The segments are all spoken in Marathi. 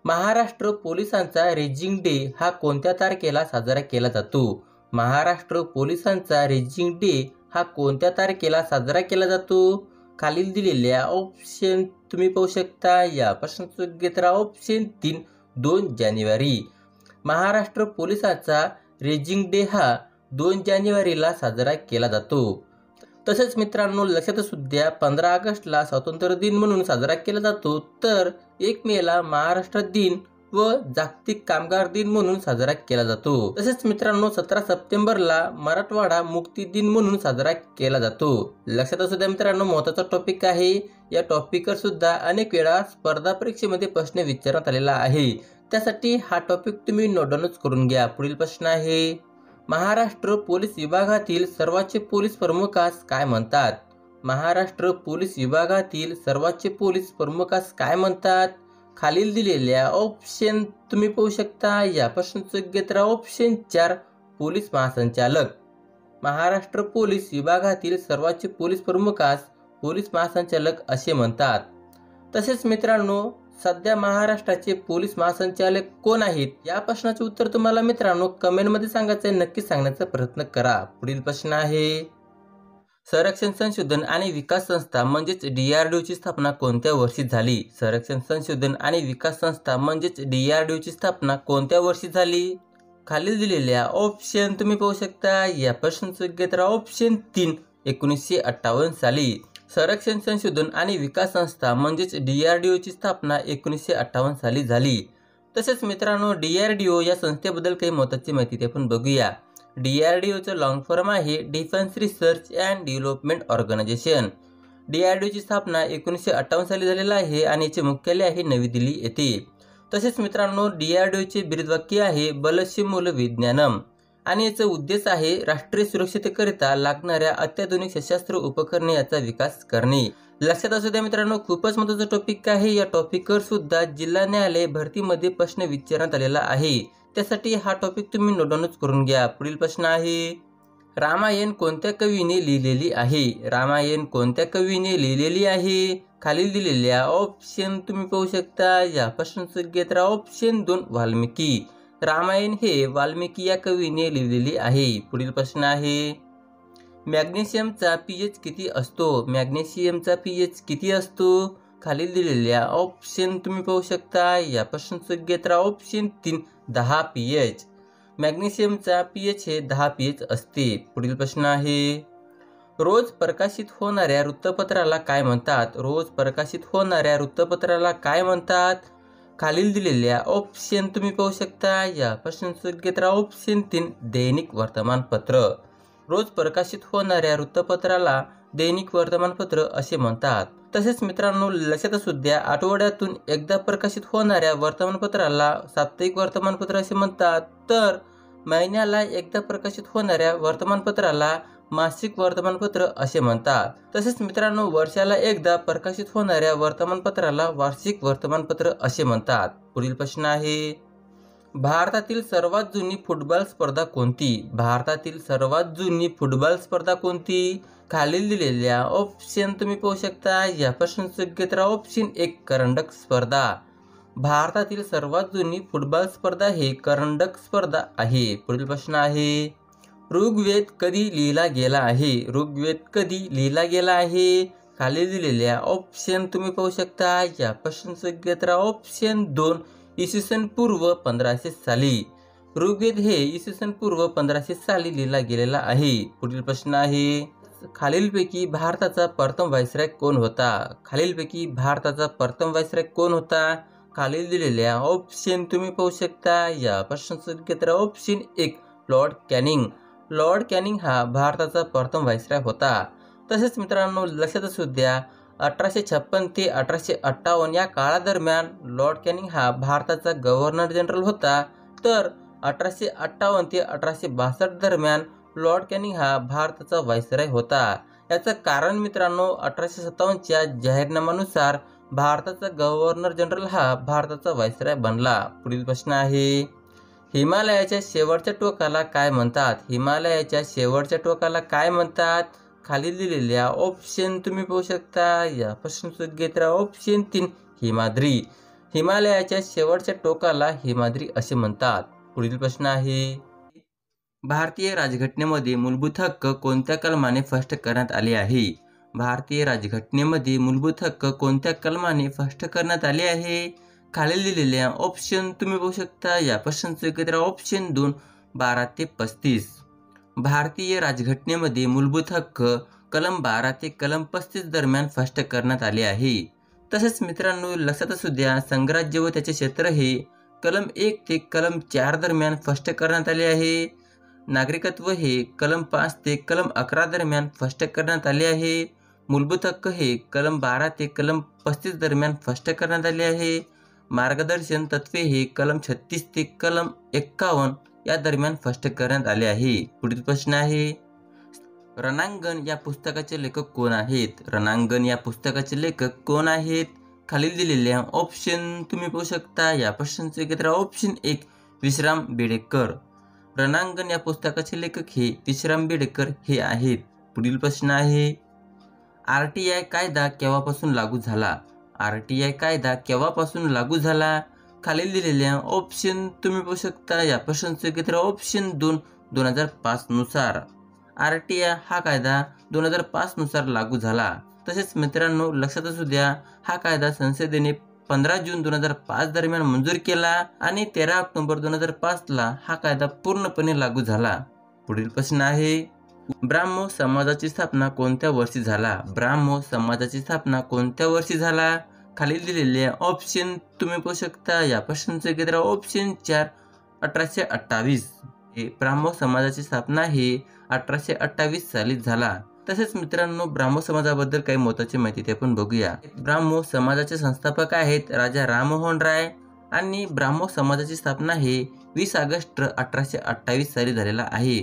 महाराष्ट्र पोलिसांचा रेजिंग डे हा कोणत्या तारखेला साजरा केला जातो? महाराष्ट्र पोलिसांचा रेजिंग डे हा कोणत्या तारखेला साजरा केला जातो? खालील दिलेल्या ऑप्शन तुम्ही पाहू शकता. या प्रश्नाचं उत्तर घेत राहा. ऑप्शन 3 2 जानेवारी. महाराष्ट्र पोलिसांचा रेजिंग डे हा 2 जानेवारीला साजरा केला जातो. तसेच मित्रांनो लक्षात असू द्या 15 ऑगस्टला स्वातंत्र्य दिन म्हणून साजरा केला जातो, तर 1 मेला महाराष्ट्र दिन व जागतिक कामगार दिन म्हणून साजरा केला जातो. तसेच मित्रांनो 17 सप्टेंबरला मराठवाडा मुक्ती दिन म्हणून साजरा केला जातो. लक्षात असू द्या मित्रांनो महत्त्वाचा टॉपिक आहे. या टॉपिकवर सुद्धा अनेक वेळा स्पर्धा परीक्षेमध्ये प्रश्न विचारण्यात आलेला आहे, त्यासाठी हा टॉपिक तुम्ही नोट डाऊन करून घ्या. पुढील प्रश्न आहे, महाराष्ट्र पोलीस विभागातील सर्वोच्च पोलीस प्रमुखास काय म्हणतात? महाराष्ट्र पोलीस विभागातील सर्वोच्च पोलीस प्रमुखास काय म्हणतात? खालील दिलेल्या ऑप्शन तुम्ही पाहू शकता. या प्रश्नाचं उत्तर घेत राहा. ऑप्शन 4 पोलीस महासंचालक. महाराष्ट्र पोलीस विभागातील सर्वोच्च पोलीस प्रमुखास पोलीस महासंचालक असे म्हणतात. तसेच मित्रांनो सध्या महाराष्ट्राचे पोलीस महासंचालक कोण आहेत? या प्रश्नाचे उत्तर तुम्हाला मित्रांनो कमेंटमध्ये सांगायचं आहे. नक्की सांगण्याचा प्रयत्न करा. पुढील प्रश्न आहे, संरक्षण संशोधन आणि विकास संस्था म्हणजेच DRDO ची स्थापना कोणत्या वर्षी झाली? संरक्षण संशोधन आणि विकास संस्था म्हणजेच DRDO ची स्थापना कोणत्या वर्षी झाली? खालील दिलेल्या ऑप्शन तुम्ही पाहू शकता. या प्रश्नाचं उत्तर घेत राहा. ऑप्शन 3 1958 साली. संरक्षण संशोधन आणि विकास संस्था म्हणजेच DRDO ची स्थापना 1958 साली झाली. तसेच मित्रांनो DRDO या संस्थेबद्दल काही महत्त्वाची माहिती ते आपण बघूया. DRDOचं लॉंग फॉर्म आहे defence research and development organisation. DRDO ची स्थापना 1958 साली झालेला आहे आणि याचे मुख्यालय आहे नवी दिल्ली येथे. तसेच मित्रांनो DRDO चे ब्रीदवाक्य आहे बलशमूल विज्ञानम आणि याचा उद्देश आहे राष्ट्रीय सुरक्षिततेकरिता लागणाऱ्या अत्याधुनिक सशस्त्र उपकरणे याचा विकास करणे. लक्षात असू द्या मित्रांनो खूपच महत्त्वाचा टॉपिक आहे. या टॉपिकवर सुद्धा जिल्हा न्यायालय भरतीमध्ये प्रश्न विचारण्यात आलेला आहे, त्यासाठी हा टॉपिक तुम्ही नोट डाऊन करून घ्या. पुढील प्रश्न आहे, रामायण कोणत्या कवीने लिहिलेली आहे? रामायण कोणत्या कवीने लिहिलेली आहे? खालील दिलेल्या ऑप्शन तुम्ही पाहू शकता. या प्रश्नाचं उत्तर घेत राहा. ऑप्शन 2 वाल्मिकी. रामायण हे वाल्मिकी या कवीने लिहिलेली आहे. पुढील प्रश्न आहे, मॅग्नेशियमचा pH किती असतो? मॅग्नेशियमचा pH किती असतो? खालील दिलेल्या ऑप्शन तुम्ही पाहू शकता. या प्रश्नाचं उत्तर घेत राहा. Option 3 10 pH. मॅग्नेशियमचा pH हे 10 pH असते. पुढील प्रश्न आहे, रोज प्रकाशित होणाऱ्या वृत्तपत्राला काय म्हणतात? रोज प्रकाशित होणाऱ्या वृत्तपत्राला काय म्हणतात? खालील दिलेल्या ऑप्शन तुम्ही पाहू शकता. या प्रश्नाचं उत्तर घेत राहा. ऑप्शन 3 दैनिक वर्तमानपत्र. रोज प्रकाशित होणाऱ्या वृत्तपत्राला दैनिक वर्तमानपत्र असे म्हणतात. तसेच मित्रांनो लक्षात असू द्या आठवड्यातून एकदा प्रकाशित होणाऱ्या वर्तमानपत्राला साप्ताहिक वर्तमानपत्र असे म्हणतात, तर महिन्याला एकदा प्रकाशित होणाऱ्या वर्तमानपत्राला मासिक वर्तमानपत्र असे म्हणतात. तसेच मित्रांनो वर्षाला एकदा प्रकाशित होणाऱ्या वर्तमानपत्राला वार्षिक वर्तमानपत्र असे म्हणतात. पुढील प्रश्न आहे, भारतातील सर्वात जुनी फुटबॉल स्पर्धा कोणती? भारतातील सर्वात जुनी फुटबॉल स्पर्धा कोणती? खालील दिलेल्या ऑप्शन तुम्ही पाहू शकता. या प्रश्नाचं उत्तर घेत राहा. ऑप्शन 1 करंडक स्पर्धा. भारतातील सर्वात जुनी फुटबॉल स्पर्धा हे करंडक स्पर्धा आहे. पुढील प्रश्न आहे, ऋग्वेद कधी लिहिला गेला आहे? ऋग्वेद कधी लिहिला गेला आहे? खाली दिलेल्या ऑप्शन तुम्ही पाहू शकता. या प्रश्नाचं उत्तर घेत राहा. ऑप्शन 2 इसवी पूर्व 1500 साली. ऋग्वेद हे इसवी पूर्व 1500 साली लिहिला गेलेला आहे. पुढील प्रश्न आहे, खालीलपैकी भारताचा प्रथम व्हाईसरॉय कोण होता? खालीलपैकी भारताचा प्रथम व्हाईसरॉय कोण होता? खालील दिलेल्या ऑप्शन तुम्ही पाहू शकता. या प्रश्नाचं उत्तर घेत राहा. Option 1 Lord Canning. Lord Canning हा भारताचा प्रथम व्हाईसरॉय होता. तसेच मित्रांनो लक्षात असू द्या 1856 ते 1858 या काळादरम्यान लॉर्ड कॅनिंग हा भारताचा गव्हर्नर जनरल होता, तर 1858 ते 1862 दरम्यान लॉर्ड कॅनिंग हा भारताचा व्हाईसरॉय होता. याचं कारण मित्रांनो 1857च्या जाहीरनाम्यानुसार भारताचा गव्हर्नर जनरल हा भारताचा व्हाईसरॉय बनला. पुढील प्रश्न आहे, हिमालयाच्या शेवटच्या टोकाला काय म्हणतात? हिमालयाच्या शेवटच्या टोकाला काय म्हणतात? खाली दिलेल्या ऑप्शन तुम्ही पाहू शकता. या प्रश्नाचं उत्तर घेत राहा. ऑप्शन 3 हिमाद्री. हिमालयाच्या शेवटच्या टोकाला हिमाद्री असे म्हणतात. पुढील प्रश्न आहे, भारतीय राज्यघटनेमध्ये मूलभूत हक्क कोणत्या कलमाने स्पष्ट करण्यात आले आहे? भारतीय राज्यघटनेमध्ये मूलभूत हक्क कोणत्या कलमाने स्पष्ट करण्यात आले आहे? खालील दिलेल्या ऑप्शन तुम्ही बघू शकता. या प्रश्नांचं एकत्र ऑप्शन 2 12 ते 35. भारतीय राज्यघटनेमध्ये मूलभूत हक्क कलम 12 ते कलम 35 दरम्यान स्पष्ट करण्यात आले आहे. तसेच मित्रांनो लक्षात असू द्या, संघराज्य व त्याचे क्षेत्र हे कलम 1 ते कलम 4 दरम्यान स्पष्ट करण्यात आले आहे. नागरिकत्व हे कलम 5 ते कलम 11 दरम्यान स्पष्ट करण्यात आले आहे. मूलभूत हक्क हे कलम 12 ते कलम 35 दरम्यान स्पष्ट करण्यात आले आहे. मार्गदर्शन तत्वे हे कलम 36 ते कलम 51 या दरम्यान स्पष्ट करण्यात आले आहे. पुढील प्रश्न आहे, रणांगण या पुस्तकाचे लेखक कोण आहेत? रणांगण या पुस्तकाचे लेखक कोण आहेत? खालील दिलेल्या ऑप्शन तुम्ही पाहू शकता. या प्रश्नांचे एकत्र ऑप्शन 1 विश्राम बेडेकर. रणांगण या पुस्तकाचे लेखक हे विश्राम बेडेकर हे आहेत. पुढील प्रश्न आहे, RTI कायदा केव्हापासून लागू झाला? RTI कायदा केव्हापासून लागू झाला? खालील दिलेल्या ऑप्शन तुम्ही पाहू शकता. या प्रश्नांचे एकत्र ऑप्शन 2 2005 नुसार. RTI हा कायदा 2005 नुसार लागू झाला. तसेच मित्रांनो लक्षात असू द्या, हा कायदा संसदेने 15 जून 2005 दरम्यान मंजूर केला आणि 13 ऑक्टोबर 2005 ला हा कायदा पूर्णपणे लागू झाला. पुढील प्रश्न आहे, ब्राह्मो समाजाची स्थापना कोणत्या वर्षी झाला? ब्राह्मो समाजाची स्थापना कोणत्या वर्षी झाला? खालील दिलेले ऑप्शन तुम्ही पाहू शकता. या प्रश्नांचे एकत्र ऑप्शन 4 1828. ब्राह्मो समाजाची स्थापना ही 1828 साली झाला. तसेच मित्रांनो ब्राह्मो समाजाबद्दल काही महत्त्वाची माहिती ते आपण बघूया. ब्राह्मो समाजाचे संस्थापक आहेत राजा राममोहन राय आणि ब्राह्मो समाजाची स्थापना हे 20 ऑगस्ट 1828 साली झालेला आहे.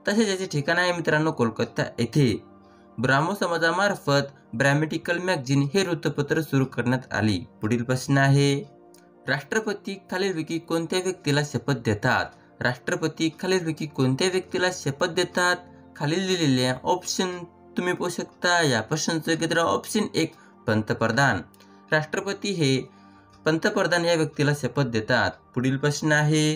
तसेच याचे ठिकाण आहे मित्रांनो कोलकाता येथे. ब्राह्मो समाजामार्फत ब्रॅमेटिकल मॅगझिन हे वृत्तपत्र सुरू करण्यात आले. पुढील प्रश्न आहे, राष्ट्रपती खालीलपैकी कोणत्या व्यक्तीला शपथ देतात? राष्ट्रपती खालीलपैकी कोणत्या व्यक्तीला शपथ देतात? खालील दिलेल्या ऑप्शन तुम्ही पाहू शकता. या प्रश्नांचं एकत्र ऑप्शन 1 पंतप्रधान. राष्ट्रपती हे पंतप्रधान या व्यक्तीला शपथ देतात. पुढील प्रश्न आहे,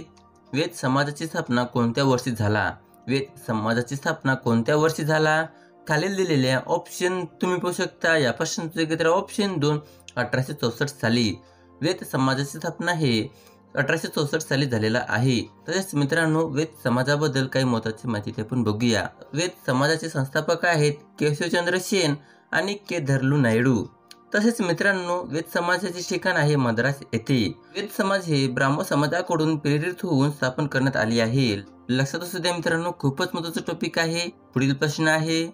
वेद समाजाची स्थापना कोणत्या वर्षी झाला? वेद समाजाची स्थापना कोणत्या वर्षी झाला? खालील दिलेल्या ऑप्शन तुम्ही पाहू शकता. या प्रश्नांचं एकत्र ऑप्शन 2 1864 साली. वेद समाजाची स्थापना हे 1864 साली झालेला आहे. तसेच मित्रांनो वेद समाजाबद्दल काही महत्त्वाची माहिती ते आपण बघूया. वेद समाजाचे संस्थापक आहेत केशवचंद्र सेन आणि के धरलू नायडू. तसेच मित्रांनो वेद समाजाचे ठिकाण आहे मद्रास येथे. वेद समाज हे ब्राह्मो समाजाकडून प्रेरित होऊन स्थापन करण्यात आले आहे. लक्षात असू द्या मित्रांनो खूपच महत्त्वाचं टॉपिक आहे. पुढील प्रश्न आहे,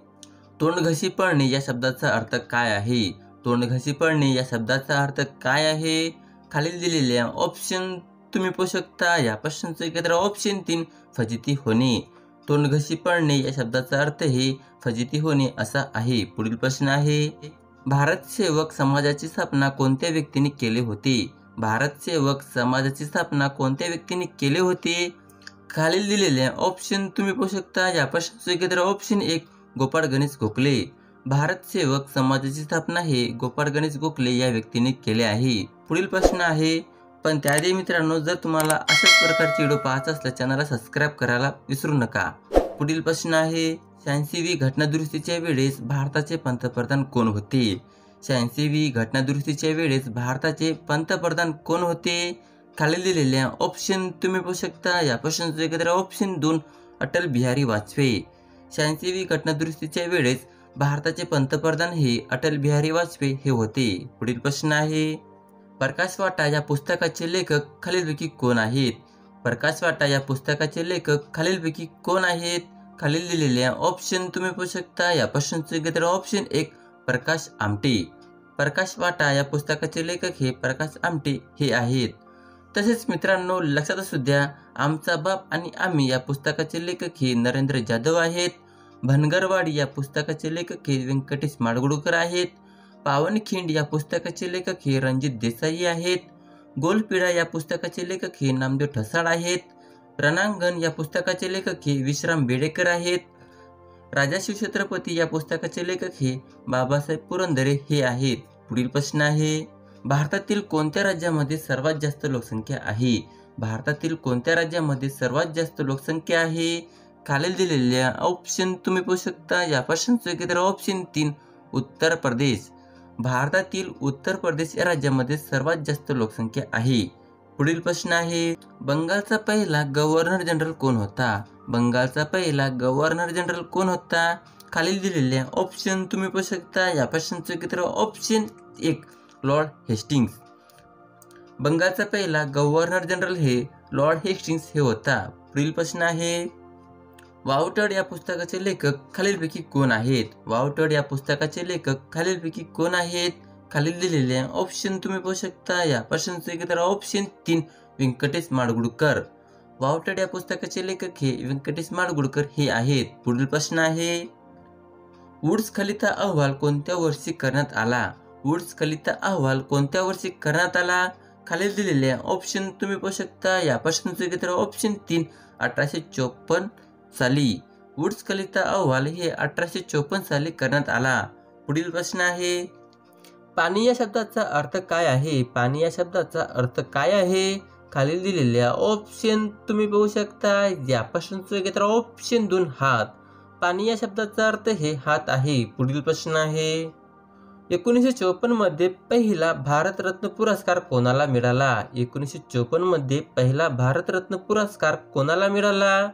तोंडघशी पळणे या शब्दाचा अर्थ काय आहे? तोंडघशी पळणे या शब्दाचा अर्थ काय आहे? खालील दिलेल्या ऑप्शन तुम्ही पाहू शकता. या प्रश्नांचं एकत्र ऑप्शन 3 फजिती होणे. तोंडघशी पळणे या शब्दाचा अर्थ हे फजिती होणे असा आहे. पुढील प्रश्न आहे, भारत सेवक समाजाची स्थापना कोणत्या व्यक्तीने केले होते? भारत सेवक समाजाची स्थापना कोणत्या व्यक्तीने केले होते? खालील दिलेल्या ऑप्शन तुम्ही पाहू शकता. या प्रश्नाचं एकत्र ऑप्शन 1 गोपाळ गणेश गोखले. भारत सेवक समाजाची स्थापना हे गोपाळ गणेश गोखले या व्यक्तीने केले आहे. पुढील प्रश्न आहे, पण त्याआधी मित्रांनो जर तुम्हाला अशाच प्रकारचे व्हिडिओ पाहायचा असल्यास चॅनलला सबस्क्राईब करायला विसरू नका. पुढील प्रश्न आहे, 86वी घटनादुरुस्तीच्या वेळेस भारताचे पंतप्रधान कोण होते? 86वी घटनादुरुस्तीच्या वेळेस भारताचे पंतप्रधान कोण होते? खालील दिलेल्या ऑप्शन तुम्ही पाहू शकता. या प्रश्नाचं एकत्र ऑप्शन 2 अटल बिहारी वाजपेयी. 86वी घटनादुरुस्तीच्या वेळेस भारताचे पंतप्रधान हे अटल बिहारी वाजपेयी हे होते. पुढील प्रश्न आहे, प्रकाश वाटा या पुस्तकाचे लेखक खालीलपैकी कोण आहेत? प्रकाश वाटा या पुस्तकाचे लेखक खालीलपैकी कोण आहेत? खालील दिलेल्या ऑप्शन तुम्ही पाहू शकता. या प्रश्नाचं एकत्र ऑप्शन 1 प्रकाश आमटे. प्रकाश वाटा या पुस्तकाचे लेखक हे प्रकाश आमटे हे आहेत. तसेच मित्रांनो लक्षात असू द्या, आमचा बाप आणि आम्ही या पुस्तकाचे लेखक हे नरेंद्र जाधव आहेत. भनगरवाडी या पुस्तकाचे लेखक हे व्यंकटेश माडगुळकर आहेत. पावनखिंड या पुस्तकाचे लेखक हे रणजित देसाई आहेत. गोलपिढा या पुस्तकाचे लेखक हे नामदेव ठसाळ आहेत. रणांगण या पुस्तकाचे लेखक हे विश्राम बेडेकर आहेत. राजा शिवछत्रपती या पुस्तकाचे लेखक हे बाबासाहेब पुरंदरे हे आहेत. पुढील प्रश्न आहे, भारतातील कोणत्या राज्यामध्ये सर्वात जास्त लोकसंख्या आहे? भारतातील कोणत्या राज्यामध्ये सर्वात जास्त लोकसंख्या आहे? खालील दिलेल्या ऑप्शन तुम्ही पाहू शकता. यापासून तर ऑप्शन 3 उत्तर प्रदेश. भारतातील उत्तर प्रदेश या राज्यामध्ये सर्वात जास्त लोकसंख्या आहे. पुढील प्रश्न आहे, बंगालचा पहिला गव्हर्नर जनरल कोण होता? बंगालचा पहिला गव्हर्नर जनरल कोण होता? खालील दिलेल्या ऑप्शन तुम्ही पाहू शकता. यापासून ऑप्शन 1 लॉर्ड हेस्टिंग्स. बंगालचा पहिला गव्हर्नर जनरल हे लॉर्ड हेस्टिंग्स हे होता. पुढील प्रश्न आहे, वावटळ या पुस्तकाचे लेखक खालीलपैकी कोण आहेत? वावटळ या पुस्तकाचे लेखक खालीलपैकी कोण आहेत? खालील दिलेल्या ऑप्शन तुम्ही पाहू शकता. यापासून ऑप्शन 3 व्यंकटेश माडगुळकर. वावटळ या पुस्तकाचे लेखक हे व्यंकटेश माडगुळकर हे आहेत. पुढील प्रश्न आहे, वुड्स खलिता अहवाल कोणत्या वर्षी करण्यात आला? वुड्स खलिता अहवाल कोणत्या वर्षी करण्यात आला? खालील दिलेल्या ऑप्शन तुम्ही पाहू शकता. यापासून ऑप्शन 3 1854 साली. वुड्स खलिता अहवाल हे 1854 साली करण्यात आला. पुढील प्रश्न आहे, पाणी या शब्दाचा अर्थ काय आहे? पाणी या शब्दाचा अर्थ काय आहे? खालील दिलेल्या ऑप्शन तुम्ही पाहू शकता. यापासून ऑप्शन 2 हात. पाणी या शब्दाचा अर्थ हे हात आहे. पुढील प्रश्न आहे, 1954 मध्ये पहिला भारतरत्न पुरस्कार कोणाला मिळाला? 1954 मध्ये पहिला भारतरत्न पुरस्कार कोणाला मिळाला?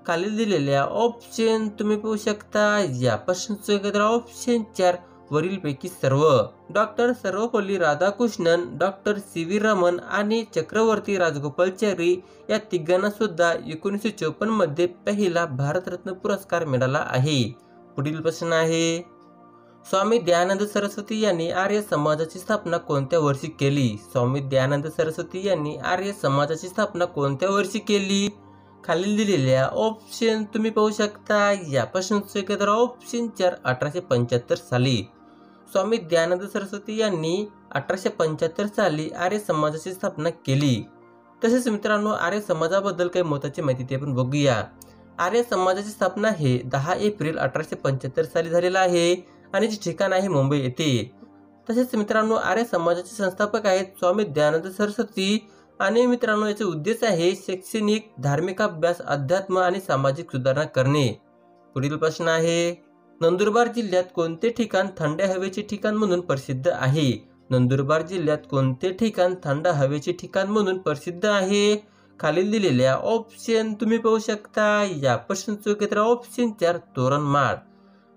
खालील दिलेल्या ऑप्शन तुम्ही पाहू शकता. यापासून ऑप्शन 4 वरीलपैकी सर्व. Doctor Sarvepalli Radhakrishnan, doctor C V. Raman आणि चक्रवर्ती राजगोपालाचारी या तिघांना सुद्धा 1954 मध्ये पहिला भारतरत्न पुरस्कार मिळाला आहे. पुढील प्रश्न आहे, स्वामी दयानंद सरस्वती यांनी आर्य समाजाची स्थापना कोणत्या वर्षी केली? स्वामी दयानंद सरस्वती यांनी आर्य समाजाची स्थापना कोणत्या वर्षी केली? खालील दिलेल्या ऑप्शन तुम्ही पाहू शकता. यापासून ऑप्शन 4 1875 साली. स्वामी दयानंद सरस्वती यांनी 1875 साली आर्य समाजाची स्थापना केली. तसेच मित्रांनो, आर्य समाजाबद्दल काही महत्त्वाची माहिती ते आपण बघूया. आर्य समाजाची स्थापना हे 10 एप्रिल 1875 साली झालेला आहे आणि जे ठिकाण आहे मुंबई येथे. तसेच मित्रांनो, आर्य समाजाचे संस्थापक आहेत स्वामी दयानंद सरस्वती आणि मित्रांनो, याचे उद्देश आहे शैक्षणिक, धार्मिक अभ्यास, अध्यात्म आणि सामाजिक सुधारणा करणे. पुढील प्रश्न आहे, नंदुरबार जिल्ह्यात कोणते ठिकाण थंड हवेचे ठिकाण म्हणून प्रसिद्ध आहे? नंदुरबार जिल्ह्यात कोणते ठिकाण थंड हवेचे ठिकाण म्हणून प्रसिद्ध आहे? खालील दिलेल्या ऑप्शन तुम्ही पाहू शकता. यापासून ऑप्शन 4 तोरणमाळ.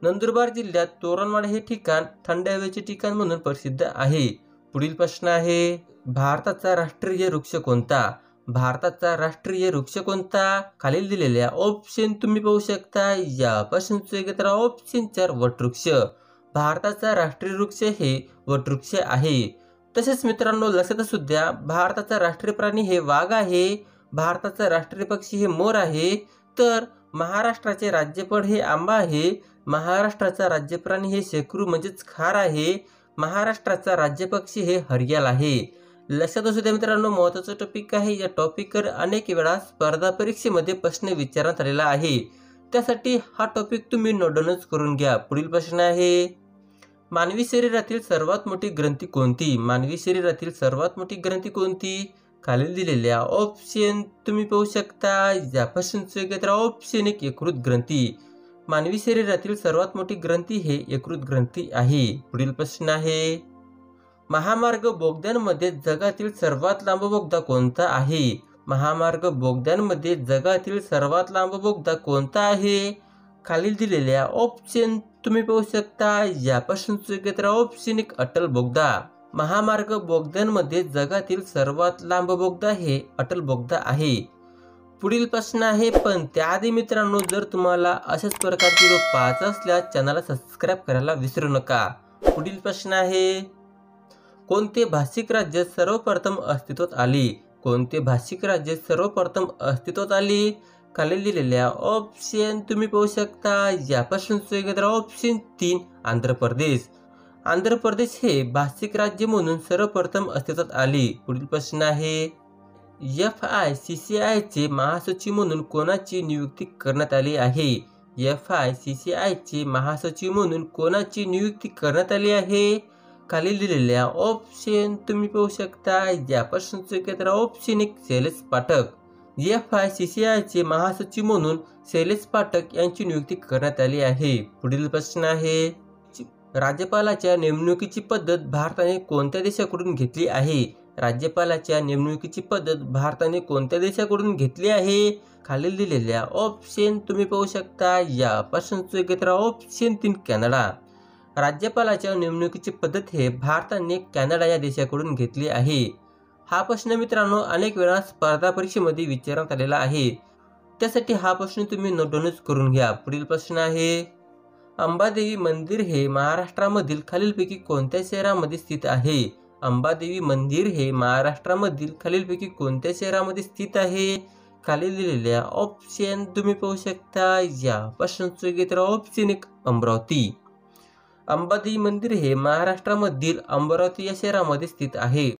नंदुरबार जिल्ह्यात तोरणमाळ हे ठिकाण थंड हवेचे ठिकाण म्हणून प्रसिद्ध आहे. पुढील प्रश्न आहे, भारताचा राष्ट्रीय वृक्ष कोणता? भारताचा राष्ट्रीय वृक्ष कोणता? खालील दिलेल्या ऑप्शन तुम्ही पाहू शकता. यापासून ऑप्शन 4 वटवृक्ष. भारताचा राष्ट्रीय वृक्ष हे वटवृक्ष आहे. तसेच मित्रांनो, लक्षात असू द्या, भारताचा राष्ट्रीय प्राणी हे वाघ आहे. भारताचा राष्ट्रीय पक्षी हे मोर आहे. तर महाराष्ट्राचे राज्यफळ हे आंबा आहे. महाराष्ट्राचा राज्यप्राणी हे शेकरू म्हणजेच खार आहे. महाराष्ट्राचा राज्यपक्षी हे हरियाल आहे. लक्षात असू द्या मित्रांनो, महत्त्वाचा टॉपिक आहे. या टॉपिकवर अनेक वेळा स्पर्धा परीक्षेमध्ये प्रश्न विचारण्यात आलेला आहे. त्यासाठी हा टॉपिक तुम्ही नोट डाऊनच करून घ्या. पुढील प्रश्न आहे, मानवी शरीरातील सर्वात मोठी ग्रंथी कोणती? मानवी शरीरातील सर्वात मोठी ग्रंथी कोणती? खालील दिलेल्या ऑप्शन तुम्ही पाहू शकता. यापासून ऑप्शन 1 यकृत ग्रंथी. मानवी शरीरातील सर्वात मोठी ग्रंथी हे यकृत ग्रंथी आहे. पुढील प्रश्न आहे, महामार्ग बोगद्यांमध्ये जगातील सर्वात लांब बोगदा कोणता आहे? महामार्ग बोगद्यांमध्ये जगातील सर्वात लांब बोगदा कोणता आहे? खालील दिलेल्या ऑप्शन तुम्ही पाहू शकता. यापासून ऑप्शन 1 अटल बोगदा. महामार्ग बोगद्यांमध्ये जगातील सर्वात लांब बोगदा हे अटल बोगदा आहे. पुढील प्रश्न आहे, पण त्याआधी मित्रांनो, जर तुम्हाला अशाच प्रकारचे व्हिडिओ पाहायचे असल्यास चॅनलला सबस्क्राईब करायला विसरू नका. पुढील प्रश्न आहे, कोणते भाषिक राज्य सर्वप्रथम अस्तित्वात आले? कोणते भाषिक राज्य सर्वप्रथम अस्तित्वात आले? खालील दिलेल्या ऑप्शन तुम्ही पाहू शकता. यापासून ऑप्शन 3 आंध्र प्रदेश. आंध्र प्रदेश हे भाषिक राज्य म्हणून सर्वप्रथम अस्तित्वात आले. पुढील प्रश्न आहे, FICCI चे महासचिव म्हणून कोणाची नियुक्ती करण्यात आली आहे? FICCI चे महासचिव म्हणून कोणाची नियुक्ती करण्यात आली आहे? खाली दिलेल्या ऑप्शन तुम्ही पाहू शकता. या प्रश्नाचं उत्तर आहे ऑप्शन 1 शैलेश पाठक. FICCIचे महासचिव म्हणून शैलेश पाठक यांची नियुक्ती करण्यात आली आहे. पुढील प्रश्न आहे, राज्यपालाच्या नेमणुकीची पद्धत भारताने कोणत्या देशाकडून घेतली आहे? राज्यपालाच्या नेमणुकीची पद्धत भारताने कोणत्या देशाकडून घेतली आहे? खालील दिलेल्या ऑप्शन तुम्ही पाहू शकता. या प्रश्नाचं उत्तर आहे ऑप्शन 3 कॅनडा. राज्यपालाच्या नेमणुकीची पद्धत हे भारताने कॅनडा या देशाकडून घेतली आहे. हा प्रश्न मित्रांनो अनेक वेळा स्पर्धा परीक्षेमध्ये विचारण्यात आलेला आहे. त्यासाठी हा प्रश्न तुम्ही नोट करून घ्या. पुढील प्रश्न आहे, अंबादेवी मंदिर हे महाराष्ट्रामधील खालीलपैकी कोणत्या शहरामध्ये स्थित आहे? अंबादेवी मंदिर हे महाराष्ट्रामधील खालीलपैकी कोणत्या शहरामध्ये स्थित आहे? खाली दिलेल्या ऑप्शन तुम्ही पाहू शकता. या प्रश्नाचं उत्तर ऑप्शन 1 अमरावती. अंबादेवी मंदिर हे महाराष्ट्रामधील अमरावती या शहरामध्ये स्थित आहे.